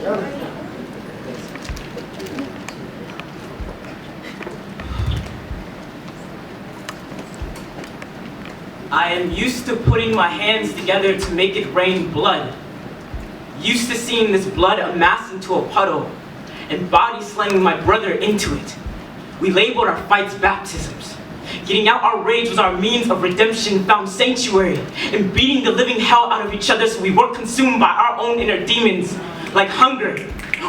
I am used to putting my hands together to make it rain blood. Used to seeing this blood amass into a puddle and body slamming my brother into it. We labeled our fights baptisms. Getting out our rage was our means of redemption, found sanctuary in beating the living hell out of each other so we weren't consumed by our own inner demons, like hunger,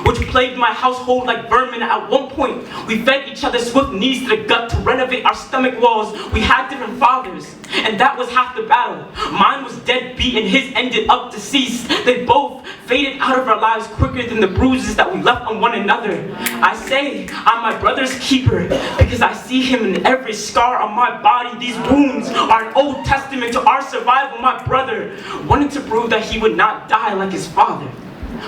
which plagued my household like vermin. At one point, we fed each other swift knees to the gut to renovate our stomach walls. We had different fathers, and that was half the battle. Mine was deadbeat and his ended up deceased. They both faded out of our lives quicker than the bruises that we left on one another. I say I'm my brother's keeper because I see him in every scar on my body. These wounds are an old testament to our survival. My brother wanted to prove that he would not die like his father,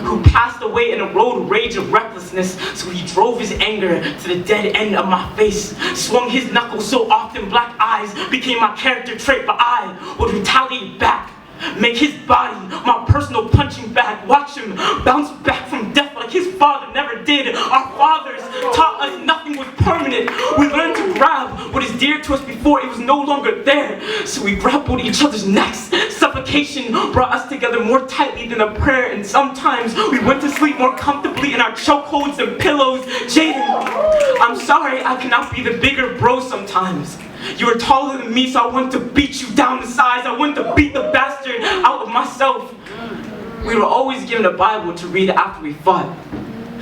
who passed away in a road rage of recklessness, so he drove his anger to the dead end of my face. Swung his knuckles so often black eyes became my character trait, but I would retaliate back. Make his body my personal punching bag. Watch him bounce back from death like his father never did. Our fathers taught us nothing was permanent. We learned to grab what is dear to us before it was no longer there. So we grappled each other's necks. Suffocation brought us together more tightly than a prayer, and sometimes we went to sleep more comfortably in our chokeholds and pillows. Jaden, I'm sorry I cannot be the bigger bro sometimes. You were taller than me, so I wanted to beat you down to size. I wanted to beat the bastard out of myself. We were always given a Bible to read after we fought.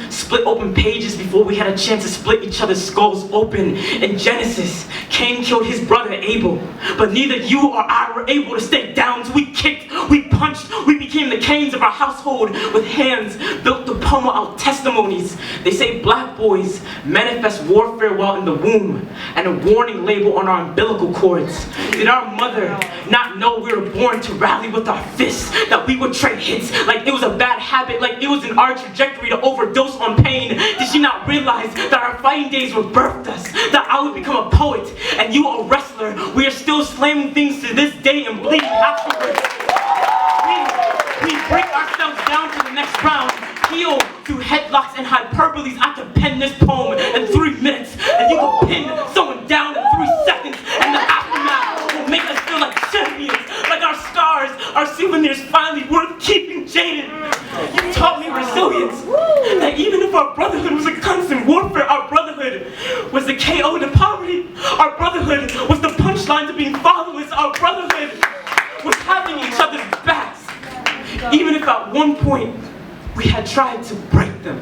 Split open pages before we had a chance to split each other's skulls open. In Genesis, Cain killed his brother Abel, but neither you or I were able to stay down. So we kicked, we punched, we became the Cains of our household with hands built to pummel out testimonies. They say black boys manifest warfare while in the womb, and a warning label on our umbilical cords. Did our mother not know we were born to rally with our fists, that we would trade hits like it was a bad habit, like it was in our trajectory to overdose on pain? Did she not realize that our fighting days were birthed us, that I would become a poet and you a wrestler? We are still slamming things to this day and bleeding afterwards. We break ourselves down to the next round, heal through headlocks and hyperboles. I can pen this poem in 3 minutes, and you can pin someone down in 3 seconds, and the aftermath will make us feel like champions, like our scars, our souvenirs finally worth keeping. Jaden, you taught me resilience, that even if our brotherhood was a constant warfare, our brotherhood was the KO to poverty, our brotherhood was the punchline to being fatherless, our brotherhood was having each other's backs, even if at one point we had tried to break them.